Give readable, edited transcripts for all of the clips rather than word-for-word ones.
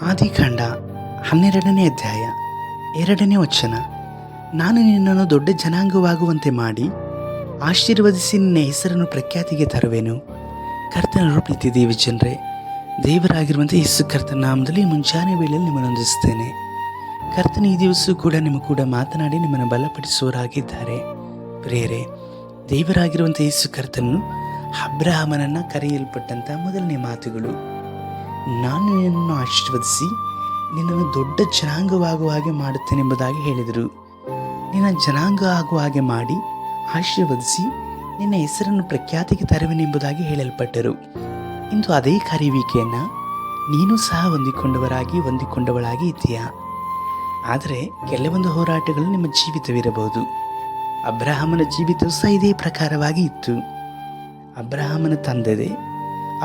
ಆದಿಕಾಂಡ 12ನೇ ಅಧ್ಯಾಯ 2ನೇ ವಚನ. ನಾನು ನಿನ್ನನ್ನು ದೊಡ್ಡ ಜನಾಂಗವಾಗುವಂತೆ ಮಾಡಿ ಆಶೀರ್ವದಿಸಿ ನಿನ್ನ ಹೆಸರನ್ನು ಪ್ರಖ್ಯಾತಿಗೆ ತರುವೆನು. ಕರ್ತನ ಪ್ರೀತಿ ದೇವಿ ಜನರೇ, ದೇವರಾಗಿರುವಂತೆ ಯೇಸು ಕರ್ತನ ನಾಮದಲ್ಲಿ ಮುಂಜಾನೆ ವೇಳೆಯಲ್ಲಿ ನಿಮ್ಮನ್ನು ವಂದಿಸುತ್ತೇನೆ. ಕರ್ತನ ಈ ದಿವಸ ಕೂಡ ನಿಮ್ಮ ಕೂಡ ಮಾತನಾಡಿ ನಿಮ್ಮನ್ನು ಬಲಪಡಿಸುವವರಾಗಿದ್ದಾರೆ. ಪ್ರಿಯರೇ, ದೇವರಾಗಿರುವಂಥ ಯೇಸು ಕರ್ತನು ಅಬ್ರಹಾಮನನ್ನು ಕರೆಯಲ್ಪಟ್ಟಂಥ ಮೊದಲನೇ ಮಾತುಗಳು, ನಾನು ನಿನ್ನನ್ನು ಆಶೀರ್ವದಿಸಿ ನಿನ್ನನ್ನು ದೊಡ್ಡ ಜನಾಂಗವಾಗುವ ಹಾಗೆ ಮಾಡುತ್ತೇನೆಂಬುದಾಗಿ ಹೇಳಿದರು. ನಿನ್ನ ಜನಾಂಗ ಆಗುವ ಹಾಗೆ ಮಾಡಿ ಆಶೀರ್ವದಿಸಿ ನಿನ್ನ ಹೆಸರನ್ನು ಪ್ರಖ್ಯಾತಿಗೆ ತರುವೆನೆಂಬುದಾಗಿ ಹೇಳಲ್ಪಟ್ಟರು. ಇಂದು ಅದೇ ಕರೆಯುವಿಕೆಯನ್ನು ನೀನು ಸಹ ಹೊಂದಿಕೊಂಡವಳಾಗಿ ಇದೆಯಾ? ಆದರೆ ಕೆಲವೊಂದು ಹೋರಾಟಗಳು ನಿಮ್ಮ ಜೀವಿತವಿರಬಹುದು. ಅಬ್ರಹಾಮನ ಜೀವಿತವೂ ಸಹ ಇದೇ ಪ್ರಕಾರವಾಗಿ ಇತ್ತು. ಅಬ್ರಹಾಮನ ತಂದೆ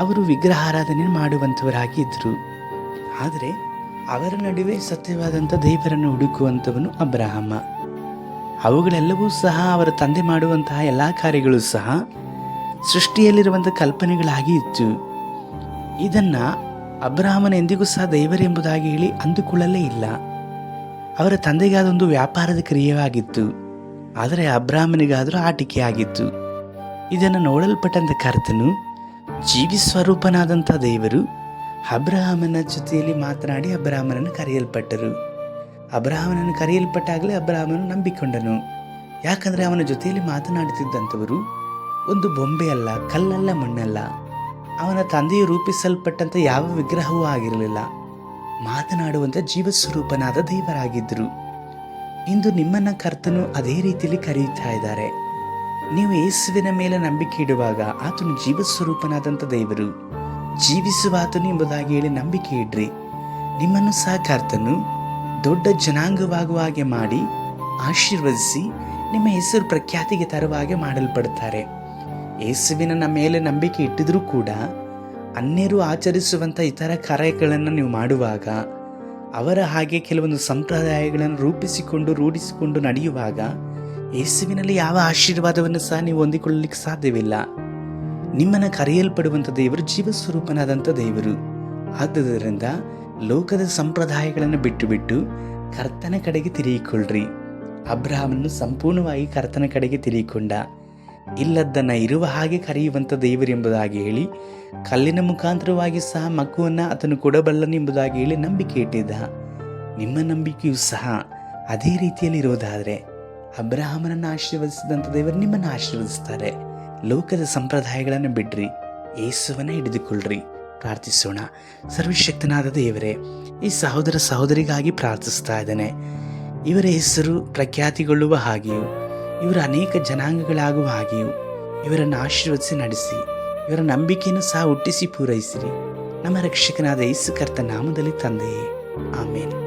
ಅವರು ವಿಗ್ರಹಾರಾಧನೆ ಮಾಡುವಂಥವರಾಗಿ ಇದ್ದರು. ಆದರೆ ಅವರ ನಡುವೆ ಸತ್ಯವಾದಂಥ ದೇವರನ್ನು ಹುಡುಕುವಂಥವನು ಅಬ್ರಹಾಮ. ಅವುಗಳೆಲ್ಲವೂ ಸಹ ಅವರ ತಂದೆ ಮಾಡುವಂತಹ ಎಲ್ಲ ಕಾರ್ಯಗಳು ಸಹ ಸೃಷ್ಟಿಯಲ್ಲಿರುವಂಥ ಕಲ್ಪನೆಗಳಾಗಿ ಇತ್ತು. ಇದನ್ನು ಅಬ್ರಹಾಮನ ಎಂದಿಗೂ ಸಹ ದೇವರೆಂಬುದಾಗಿ ಹೇಳಿ ಅಂದುಕೊಳ್ಳಲೇ ಇಲ್ಲ. ಅವರ ತಂದೆಗಾದೊಂದು ವ್ಯಾಪಾರದ ಕ್ರಿಯೆಯಾಗಿತ್ತು, ಆದರೆ ಅಬ್ರಹಾಮನಿಗಾದರೂ ಆಟಿಕೆಯಾಗಿತ್ತು. ಇದನ್ನು ನೋಡಲ್ಪಟ್ಟಂಥ ಕರ್ತನು ಜೀವಿಸ್ವರೂಪನಾದಂಥ ದೇವರು ಅಬ್ರಹಾಮನ ಜೊತೆಯಲ್ಲಿ ಮಾತನಾಡಿ ಅಬ್ರಹಾಮನನ್ನು ಕರೆಯಲ್ಪಟ್ಟರು. ಅಬ್ರಹಾಮನನ್ನು ಕರೆಯಲ್ಪಟ್ಟಾಗಲೇ ಅಬ್ರಹಾಮನು ನಂಬಿಕೊಂಡನು. ಯಾಕಂದರೆ ಅವನ ಜೊತೆಯಲ್ಲಿ ಮಾತನಾಡುತ್ತಿದ್ದಂಥವರು ಒಂದು ಬೊಂಬೆ ಅಲ್ಲ, ಕಲ್ಲಲ್ಲ, ಮಣ್ಣಲ್ಲ. ಅವನ ತಂದೆಯು ರೂಪಿಸಲ್ಪಟ್ಟಂಥ ಯಾವ ವಿಗ್ರಹವೂ ಆಗಿರಲಿಲ್ಲ. ಮಾತನಾಡುವಂಥ ಜೀವಸ್ವರೂಪನಾದ ದೇವರಾಗಿದ್ದರು. ಇಂದು ನಿಮ್ಮನ್ನು ಕರ್ತನು ಅದೇ ರೀತಿಯಲ್ಲಿ ಕರೆಯುತ್ತಾ ಇದ್ದಾರೆ. ನೀವು ಯೇಸುವಿನ ಮೇಲೆ ನಂಬಿಕೆ ಇಡುವಾಗ ಆತನು ಜೀವಸ್ವರೂಪನಾದಂಥ ದೇವರು, ಜೀವಿಸುವ ಆತನು ಎಂಬುದಾಗಿ ಹೇಳಿ ನಂಬಿಕೆ ಇಡ್ರಿ. ನಿಮ್ಮನ್ನು ಸಹ ಕರ್ತನು ದೊಡ್ಡ ಜನಾಂಗವಾಗುವ ಹಾಗೆ ಮಾಡಿ ಆಶೀರ್ವದಿಸಿ ನಿಮ್ಮ ಹೆಸರು ಪ್ರಖ್ಯಾತಿಗೆ ತರುವ ಹಾಗೆ ಮಾಡಲ್ಪಡುತ್ತಾರೆ. ಯೇಸುವಿನ ಮೇಲೆ ನಂಬಿಕೆ ಇಟ್ಟಿದ್ರೂ ಕೂಡ ಅನ್ಯರು ಆಚರಿಸುವಂಥ ಇತರ ಕಾರ್ಯಗಳನ್ನು ನೀವು ಮಾಡುವಾಗ, ಅವರ ಹಾಗೆ ಕೆಲವೊಂದು ಸಂಪ್ರದಾಯಗಳನ್ನು ರೂಢಿಸಿಕೊಂಡು ನಡೆಯುವಾಗ ಯೇಸುವಿನಲ್ಲಿ ಯಾವ ಆಶೀರ್ವಾದವನ್ನು ಸಹ ನೀವು ಹೊಂದಿಕೊಳ್ಳಲಿಕ್ಕೆ ಸಾಧ್ಯವಿಲ್ಲ. ನಿಮ್ಮನ್ನು ಕರೆಯಲ್ಪಡುವಂಥ ದೇವರು ಜೀವಸ್ವರೂಪನಾದಂಥ ದೇವರು. ಆದುದರಿಂದ ಲೋಕದ ಸಂಪ್ರದಾಯಗಳನ್ನು ಬಿಟ್ಟು ಕರ್ತನ ಕಡೆಗೆ ತಿರುಗಿಕೊಳ್ಳ್ರಿ. ಅಬ್ರಹಾಮನು ಸಂಪೂರ್ಣವಾಗಿ ಕರ್ತನ ಕಡೆಗೆ ತಿರುಗಿಕೊಂಡ. ಇಲ್ಲದ್ದನ್ನು ಇರುವ ಹಾಗೆ ಕರೆಯುವಂಥ ದೇವರೆಂಬುದಾಗಿ ಹೇಳಿ ಕಲ್ಲಿನ ಮುಖಾಂತರವಾಗಿ ಸಹ ಮಗುವನ್ನು ಆತನು ಕೊಡಬಲ್ಲನೆಂಬುದಾಗಿ ಹೇಳಿ ನಂಬಿಕೆ ಇಟ್ಟಿದ್ದ. ನಿಮ್ಮ ನಂಬಿಕೆಯೂ ಸಹ ಅದೇ ರೀತಿಯಲ್ಲಿ ಇರುವುದಾದರೆ ಅಬ್ರಹಾಮನನ್ನು ಆಶೀರ್ವದಿಸಿದಂಥ ದೇವರು ನಿಮ್ಮನ್ನು ಆಶೀರ್ವದಿಸ್ತಾರೆ. ಲೋಕದ ಸಂಪ್ರದಾಯಗಳನ್ನು ಬಿಡ್ರಿ, ಯೇಸುವನ್ನು ಹಿಡಿದುಕೊಳ್ಳ್ರಿ. ಪ್ರಾರ್ಥಿಸೋಣ. ಸರ್ವಶಕ್ತನಾದ ದೇವರೇ, ಈ ಸಹೋದರ ಸಹೋದರಿಗಾಗಿ ಪ್ರಾರ್ಥಿಸ್ತಾ ಇದ್ದಾನೆ. ಇವರ ಹೆಸರು ಪ್ರಖ್ಯಾತಿಗೊಳ್ಳುವ ಹಾಗೆಯೂ ಇವರ ಅನೇಕ ಜನಾಂಗಗಳಾಗುವ ಹಾಗೆಯೂ ಇವರನ್ನು ಆಶೀರ್ವದಿಸಿ ನಡೆಸಿ, ಇವರ ನಂಬಿಕೆಯನ್ನು ಸಹ ಹುಟ್ಟಿಸಿ ಪೂರೈಸಿರಿ. ನಮ್ಮ ರಕ್ಷಕನಾದ ಯೇಸು ಕರ್ತ ನಾಮದಲ್ಲಿ ತಂದೆಯೇ, ಆಮೇನ್.